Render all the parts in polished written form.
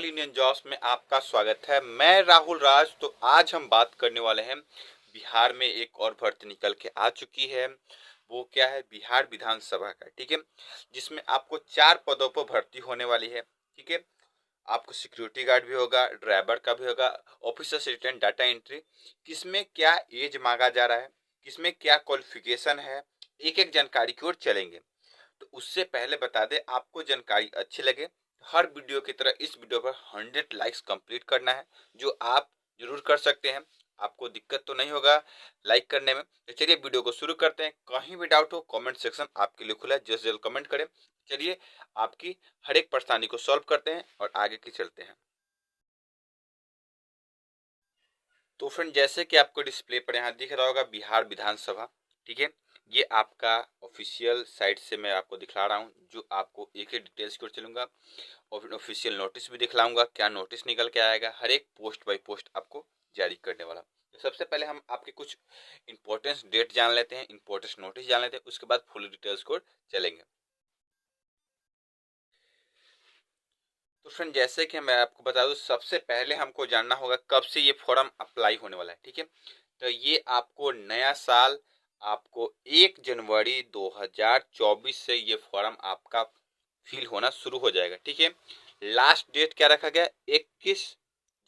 All Indian jobs में आपका स्वागत है। मैं राहुल राज। तो आज हम बात करने वाले हैं, बिहार में एक और भर्ती निकल के आ चुकी है। वो क्या है? बिहार विधानसभा का, ठीक है, जिसमें आपको 4 पदों पर भर्ती होने वाली है। ठीक है, आपको सिक्योरिटी गार्ड भी होगा, ड्राइवर का भी होगा, ऑफिसर असिस्टेंट, डाटा एंट्री। किसमें क्या एज मांगा जा रहा है, किसमें क्या क्वालिफिकेशन है, एक एक जानकारी की ओर चलेंगे। तो उससे पहले बता दें, आपको जानकारी अच्छी लगे तो हर वीडियो की तरह इस वीडियो पर 100 लाइक्स कंप्लीट करना है, जो आप जरूर कर सकते हैं। आपको दिक्कत तो नहीं होगा लाइक करने में। तो चलिए वीडियो को शुरू करते हैं। कहीं भी डाउट हो कमेंट सेक्शन आपके लिए खुला है, जल्द से जल्द कमेंट करें। चलिए आपकी हर एक परेशानी को सॉल्व करते हैं और आगे की चलते हैं। तो फ्रेंड, जैसे कि आपको डिस्प्ले पर यहाँ दिख रहा होगा बिहार विधानसभा, ठीक है, ये आपका ऑफिशियल साइट से मैं आपको दिखला रहा हूँ, जो आपको एक एक डिटेल्स की ओर चलूंगा और ऑफिशियल नोटिस भी दिखलाऊंगा। क्या नोटिस निकल के आएगा, हर एक पोस्ट बाय पोस्ट आपको जारी करने वाला। तो सबसे पहले हम आपके कुछ इंपॉर्टेंस डेट जान लेते हैं, इंपॉर्टेंस नोटिस जान लेते हैं, उसके बाद फुल डिटेल्स को चलेंगे। तो फ्रेंड, जैसे कि मैं आपको बता दूं, सबसे पहले हमको जानना होगा कब से ये फॉर्म अप्लाई होने वाला है। ठीक है, तो ये आपको नया साल, आपको 1 जनवरी 2024 से ये फॉर्म आपका फिल होना शुरू हो जाएगा। ठीक है, लास्ट डेट क्या रखा गया? 21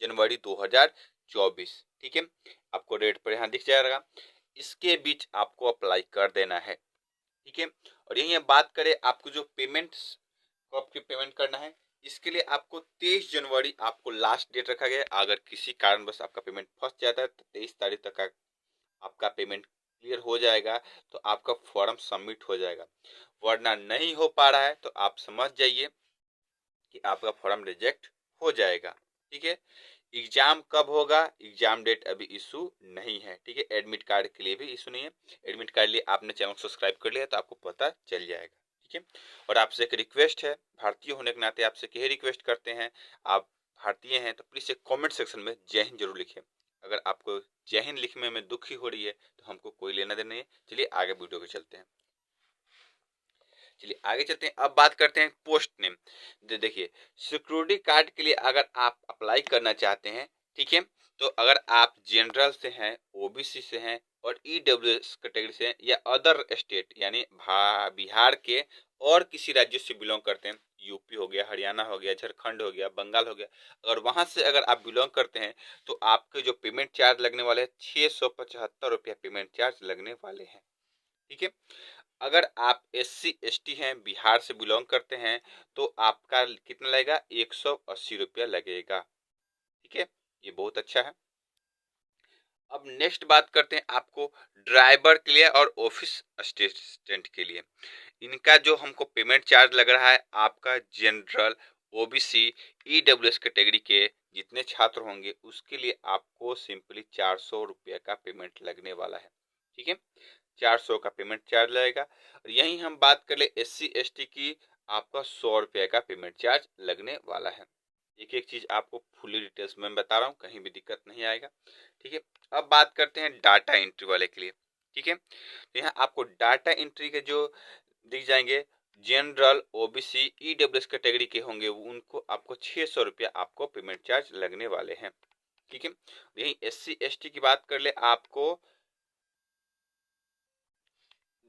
जनवरी 2024। ठीक है, आपको डेट पर यहाँ दिख जाएगा। इसके बीच आपको अप्लाई कर देना है। ठीक है, और यही हम बात करें आपको जो पेमेंट, कब की पेमेंट करना है, इसके लिए आपको 23 जनवरी आपको लास्ट डेट रखा गया है। अगर किसी कारणवश आपका पेमेंट फंस जाता है तो 23 तारीख तक का आपका पेमेंट क्लियर हो जाएगा, तो आपका फॉर्म सबमिट हो जाएगा। वरना नहीं हो पा रहा है तो आप समझ जाइए कि आपका फॉर्म रिजेक्ट हो जाएगा। ठीक है, एग्जाम कब होगा? एग्जाम डेट अभी इशू नहीं है। ठीक है, एडमिट कार्ड के लिए भी इशू नहीं है। एडमिट कार्ड लिए आपने चैनल सब्सक्राइब कर लिया तो आपको पता चल जाएगा। ठीक है, और आपसे एक रिक्वेस्ट है, भारतीय होने के नाते आपसे यही रिक्वेस्ट करते हैं, आप भारतीय हैं तो प्लीज एक कमेंट सेक्शन में जय हिंद जरूर लिखें। अगर आपको जय हिंद लिखने में दुखी हो रही है तो हमको कोई लेना देना नहीं है। चलिए आगे वीडियो को चलते हैं। चलिए आगे चलते हैं। अब बात करते हैं पोस्ट नेम। देखिए, सिक्योरिटी गार्ड के लिए अगर आप अप्लाई करना चाहते हैं, ठीक है, तो अगर आप जनरल से हैं, ओबीसी से हैं और ईडब्ल्यूएस कैटेगरी से हैं, या अदर स्टेट यानी बिहार के और किसी राज्य से बिलोंग करते हैं, यूपी हो गया, हरियाणा हो गया, झारखंड हो गया, बंगाल हो गया, अगर वहां से अगर आप बिलोंग करते हैं तो आपके जो पेमेंट चार्ज लगने वाले हैं, 675 रुपया पेमेंट चार्ज लगने वाले हैं। ठीक है, अगर आप SC ST हैं, बिहार से बिलोंग करते हैं, तो आपका कितना लगेगा? 180 रुपया लगेगा। ठीक है, ये बहुत अच्छा है। अब नेक्स्ट बात करते हैं आपको ड्राइवर के लिए और ऑफिस असिस्टेंट के लिए। इनका जो हमको पेमेंट चार्ज लग रहा है, आपका जनरल, ओबीसी, ईडब्ल्यूएस कैटेगरी के जितने छात्र होंगे उसके लिए आपको सिंपली 400 रुपया का पेमेंट लगने वाला है। ठीक है, 400 का पेमेंट चार्ज लगेगा। और यही हम बात कर ले SC ST की, आपका 100 रुपये का पेमेंट चार्ज लगने वाला है। एक एक चीज आपको फुली डिटेल्स में बता रहा हूँ, कहीं भी दिक्कत नहीं आएगा। ठीक है, अब बात करते हैं डाटा एंट्री वाले के लिए। ठीक है, तो यहाँ आपको डाटा एंट्री के जो दिख जाएंगे, जनरल, ओबीसी, ईडब्ल्यूएस कैटेगरी के होंगे, उनको आपको 600 रुपया आपको पेमेंट चार्ज लगने वाले हैं। ठीक है, यही SC ST की बात कर ले, आपको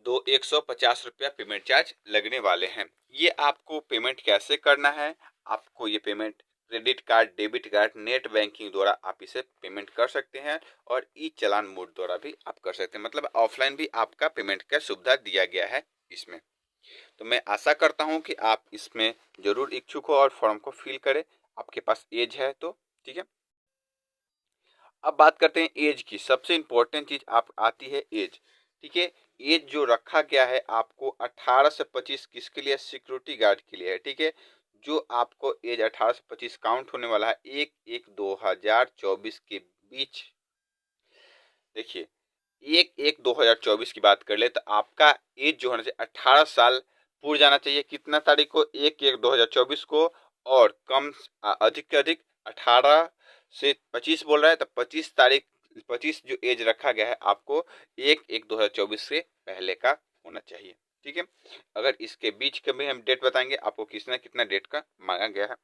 150 रुपया पेमेंट चार्ज लगने वाले हैं। ये आपको पेमेंट कैसे करना है? आपको ये payment credit card, debit card, net banking द्वारा आप इसे पेमेंट कर सकते हैं और ई चालान मोड द्वारा भी आप कर सकते हैं। मतलब ऑफलाइन भी आपका पेमेंट का सुविधा दिया गया है इसमें। तो मैं आशा करता हूं कि आप इसमें जरूर इच्छुक हो और फॉर्म को फिल करें, आपके पास एज है तो। ठीक है, अब बात करते हैं एज की। सबसे इंपॉर्टेंट चीज आप आती है एज। ठीक है, एज जो रखा गया है आपको 18 से 25 किसके लिए? सिक्योरिटी गार्ड के लिए है। ठीक है, जो आपको एज 18 से 25 काउंट होने वाला है 1/1/2024 के बीच। देखिए, 1/1/2024 की बात कर ले तो आपका एज जो होना चाहिए 18 साल पूरा जाना चाहिए। कितना तारीख को? 1/1/2024 को। और कम अधिक से अधिक 18 से 25 बोल रहा है तो 25 तारीख, 25 जो एज रखा गया है आपको 1/1/2024 से पहले का होना चाहिए। ठीक है, अगर इसके बीच का भी हम डेट बताएंगे आपको कितना कितना डेट का मांगा गया है।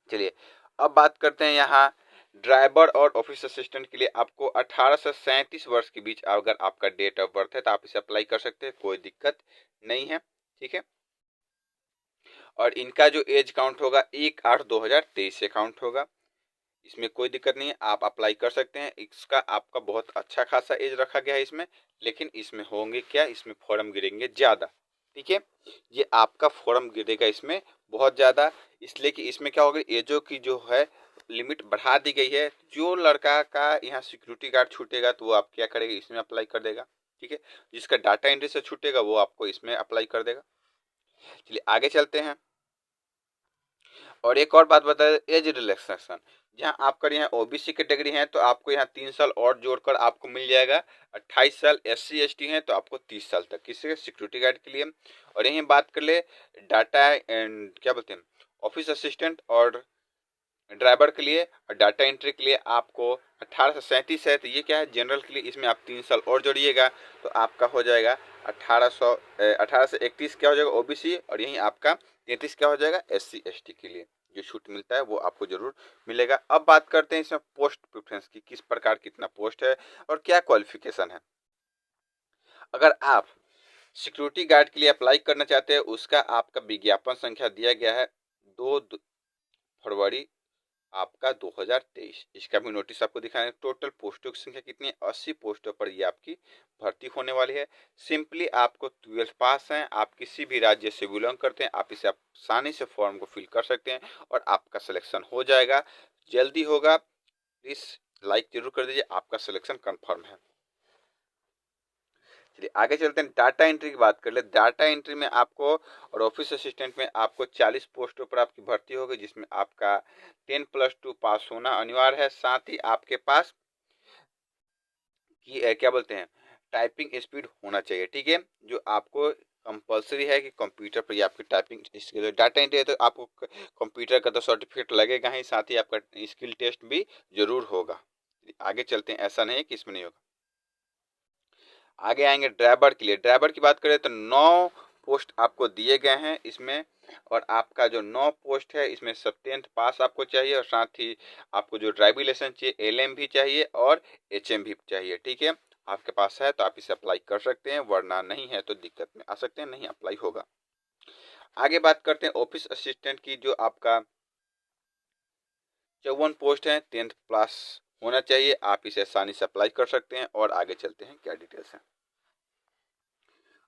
चलिए अब बात करते हैं यहाँ ड्राइवर और ऑफिस असिस्टेंट के लिए आपको 18 से 37 वर्ष के बीच अगर आपका डेट ऑफ बर्थ है तो आप इसे अप्लाई कर सकते हैं, कोई दिक्कत नहीं है। ठीक है, और इनका जो एज काउंट होगा 1/8/2023 से काउंट होगा, इसमें कोई दिक्कत नहीं है, आप अप्लाई कर सकते हैं। इसका आपका बहुत अच्छा खासा एज रखा गया है इसमें, लेकिन इसमें होंगे क्या, इसमें फॉर्म गिरेंगे ज़्यादा। ठीक है, ये आपका फॉर्म गिरेगा इसमें बहुत ज़्यादा, इसलिए कि इसमें क्या होगा, एजो की जो है लिमिट बढ़ा दी गई है। जो लड़का का यहाँ सिक्योरिटी गार्ड छूटेगा तो वो आप क्या करेगा, इसमें अप्लाई कर देगा। ठीक है, जिसका डाटा एंट्री से छूटेगा वो आपको इसमें अप्लाई कर देगा। चलिए आगे चलते हैं, और एक और बात बता दें, एज रिलैक्सेशन, जहाँ आपका यहाँ ओबीसी कैटेगरी है तो आपको यहाँ 3 साल और जोड़कर आपको मिल जाएगा 28 साल, SC ST है तो आपको 30 साल तक, किसी सिक्योरिटी गार्ड के लिए। और यहीं बात कर ले डाटा एंड क्या बोलते हैं ऑफिस असिस्टेंट और ड्राइवर के लिए और डाटा एंट्री के लिए आपको 18 से 37 है, तो ये क्या है जनरल के लिए, इसमें आप 3 साल और जोड़िएगा तो आपका हो जाएगा 18 से 31 क्या हो जाएगा ओबीसी, और यहीं आपका 33 क्या हो जाएगा SC ST के लिए जो छूट मिलता है वो आपको जरूर मिलेगा। अब बात करते हैं इसमें पोस्ट प्रेफरेंस की, किस प्रकार कितना पोस्ट है और क्या क्वालिफिकेशन है। अगर आप सिक्योरिटी गार्ड के लिए अप्लाई करना चाहते हैं, उसका आपका विज्ञापन संख्या दिया गया है 2 फरवरी आपका 2023, इसका भी नोटिस आपको दिखाएंगे। टोटल पोस्टों की संख्या कितनी है, 80 पोस्टों पर ये आपकी भर्ती होने वाली है। सिंपली आपको 12 पास हैं, आप किसी भी राज्य से बिलोंग करते हैं, आप इसे आसानी से फॉर्म को फिल कर सकते हैं और आपका सिलेक्शन हो जाएगा, जल्दी होगा। प्लीज लाइक जरूर कर दीजिए, आपका सिलेक्शन कंफर्म है। चलिए आगे चलते हैं, डाटा एंट्री की बात कर ले। डाटा एंट्री में आपको और ऑफिस असिस्टेंट में आपको 40 पोस्टों पर आपकी भर्ती होगी, जिसमें आपका 10+2 पास होना अनिवार्य है। साथ ही आपके पास की क्या बोलते हैं टाइपिंग स्पीड होना चाहिए। ठीक है, जो आपको कंपलसरी है कि कंप्यूटर पर ही आपकी टाइपिंग स्किल, डाटा एंट्री है तो आपको कंप्यूटर का तो सर्टिफिकेट लगेगा ही, साथ ही आपका स्किल टेस्ट भी जरूर होगा। आगे चलते हैं, ऐसा नहीं है कि इसमें नहीं होगा। आगे आएंगे ड्राइवर के लिए। ड्राइवर की बात करें तो 9 पोस्ट आपको दिए गए हैं इसमें, और आपका जो 9 पोस्ट है इसमें सब 10th पास आपको चाहिए, और साथ ही आपको जो ड्राइविंग लाइसेंस चाहिए LM भी चाहिए और HM भी चाहिए। ठीक है, आपके पास है तो आप इसे अप्लाई कर सकते हैं, वरना नहीं है तो दिक्कत में आ सकते हैं, नहीं अप्लाई होगा। आगे बात करते हैं ऑफिस असिस्टेंट की, जो आपका 54 पोस्ट है, 10th पास होना चाहिए, आप इसे आसानी से अप्लाई कर सकते हैं। और आगे चलते हैं क्या डिटेल्स है।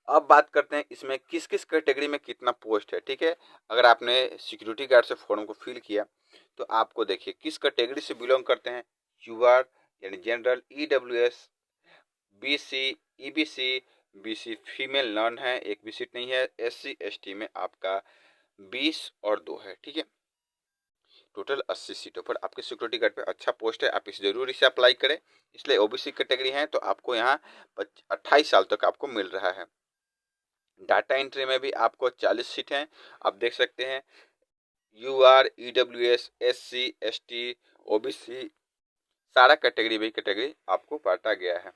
अब बात करते हैं इसमें किस किस कैटेगरी में कितना पोस्ट है। ठीक है, अगर आपने सिक्योरिटी गार्ड से फॉर्म को फिल किया तो आपको देखिए किस कैटेगरी से बिलोंग करते हैं, UR यानी general, EWS, BC, EBC, BC female non है, एक भी सीट नहीं है। SC ST में आपका 20 और 2 है। ठीक है, टोटल 80 सीटों पर आपके सिक्योरिटी गार्ड पे अच्छा पोस्ट है, आप इसे जरूर इसे अप्लाई करें। इसलिए OBC कैटेगरी है तो आपको यहाँ 28 साल तक आपको मिल रहा है। डाटा एंट्री में भी आपको 40 सीट हैं, आप देख सकते हैं। UR, EWS, SC ST, OBC सारा कैटेगरी बाई कैटेगरी आपको बांटा गया है।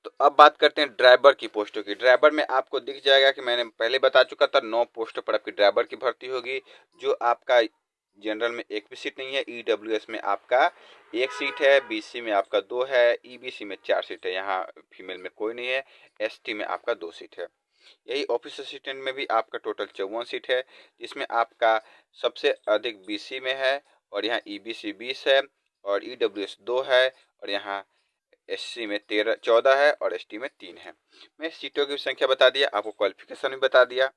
तो अब बात करते हैं ड्राइवर की पोस्टों की। ड्राइवर में आपको दिख जाएगा कि मैंने पहले बता चुका था 9 पोस्टों पर आपकी ड्राइवर की भर्ती होगी। जो आपका जनरल में एक भी सीट नहीं है, EWS में आपका 1 सीट है, BC में आपका 2 है, EBC में 4 सीट है, यहाँ फीमेल में कोई नहीं है, ST में आपका 2 सीट है। यही ऑफिस असिस्टेंट में भी आपका टोटल 54 सीट है, जिसमें आपका सबसे अधिक BC में है, और यहाँ EBC 20 है, और EWS 2 है, और यहाँ SC में 14 है, और ST में 3 है। मैं सीटों की संख्या बता दिया, आपको क्वालिफिकेशन भी बता दिया।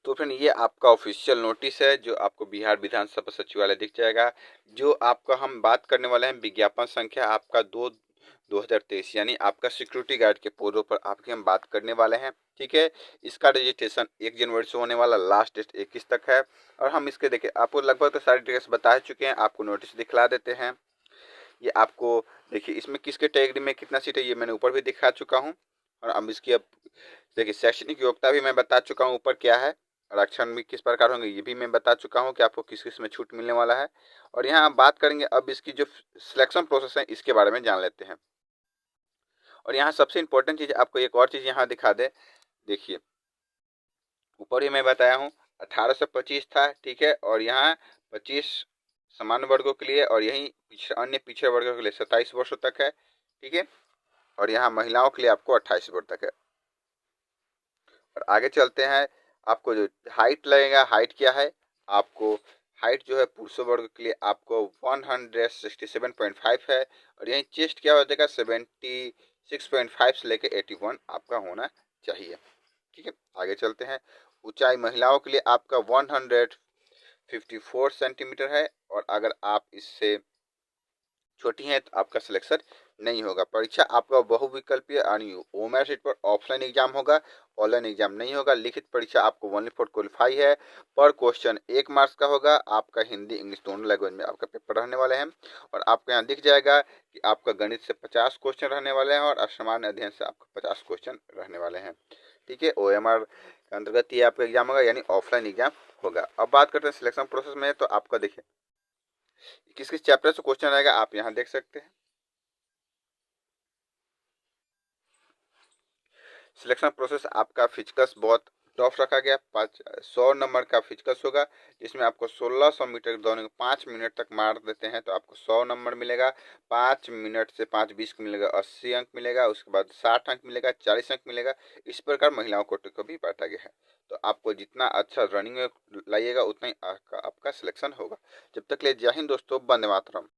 तो फ्रेंड ये आपका ऑफिशियल नोटिस है जो आपको बिहार विधानसभा सचिवालय दिख जाएगा। जो आपका हम बात करने वाले हैं विज्ञापन संख्या आपका 2/2023, यानी आपका सिक्योरिटी गार्ड के पदों पर आपकी हम बात करने वाले हैं। ठीक है, इसका रजिस्ट्रेशन 1 जनवरी से होने वाला, लास्ट डेट 21 तक है। और हम इसके देखिए आपको लगभग तो सारी डिटेल्स बता चुके हैं, आपको नोटिस दिखला देते हैं। ये आपको देखिए इसमें किस कैटेगरी में कितना सीट है ये मैंने ऊपर भी दिखा चुका हूँ, और अब इसकी अब देखिए शैक्षणिक योग्यता भी मैं बता चुका हूँ ऊपर क्या है, आरक्षण भी किस प्रकार होंगे ये भी मैं बता चुका हूँ कि आपको किस किस में छूट मिलने वाला है। और यहाँ बात करेंगे अब इसकी जो सिलेक्शन प्रोसेस है इसके बारे में जान लेते हैं। और यहाँ सबसे इम्पोर्टेंट चीज़ आपको एक और चीज़ यहाँ दिखा दे, देखिए ऊपर ही मैं बताया हूँ 18 से 25 था, ठीक है। और यहाँ 25 सामान्य वर्गों के लिए और यही अन्य पिछड़े वर्गों के लिए 27 वर्षों तक है, ठीक है। और यहाँ महिलाओं के लिए आपको 28 वर्ष तक है। और आगे चलते हैं, आपको जो हाइट लगेगा, हाइट क्या है आपको, हाइट जो है पुरुषों वर्ग के लिए आपको 167.5 है। और यही चेस्ट क्या हो जाएगा 76.5 से लेकर 81 आपका होना चाहिए, ठीक है। आगे चलते हैं, ऊंचाई महिलाओं के लिए आपका 154 सेंटीमीटर है। और अगर आप इससे छोटी हैं तो आपका सिलेक्शन नहीं होगा। परीक्षा आपका बहुविकल्पीय यानी ओमेर सीट पर ऑफलाइन एग्जाम होगा, ऑनलाइन एग्जाम नहीं होगा। लिखित परीक्षा आपको ओनली फॉर क्वालिफाई है। पर क्वेश्चन 1 मार्क्स का होगा। आपका हिंदी इंग्लिश दोनों लैंग्वेज में आपका पेपर रहने वाले हैं। और आपको यहाँ दिख जाएगा कि आपका गणित से 50 क्वेश्चन रहने वाले हैं और सामान्य अध्ययन से आपका 50 क्वेश्चन रहने वाले हैं, ठीक है। OMR के अंतर्गत ये आपका एग्जाम होगा यानी ऑफलाइन एग्जाम होगा। अब बात करते हैं सिलेक्शन प्रोसेस में, तो आपका देखिए किस किस चैप्टर से क्वेश्चन आएगा आप यहाँ देख सकते हैं। सिलेक्शन प्रोसेस आपका फिजिकल्स बहुत टफ रखा गया। 100 नंबर का फिजिकल्स होगा, जिसमें आपको 1600 मीटर दौड़ने को 5 मिनट तक मार देते हैं तो आपको 100 नंबर मिलेगा। 5 मिनट से 5:20 को मिलेगा 80 अंक मिलेगा। उसके बाद 60 अंक मिलेगा, 40 अंक मिलेगा। इस प्रकार महिलाओं कोटे को भी बांटा गया है। तो आपको जितना अच्छा रनिंग में लाइएगा उतना ही आपका सिलेक्शन होगा। जब तक ले जय हिंद दोस्तों, वंदे मातरम।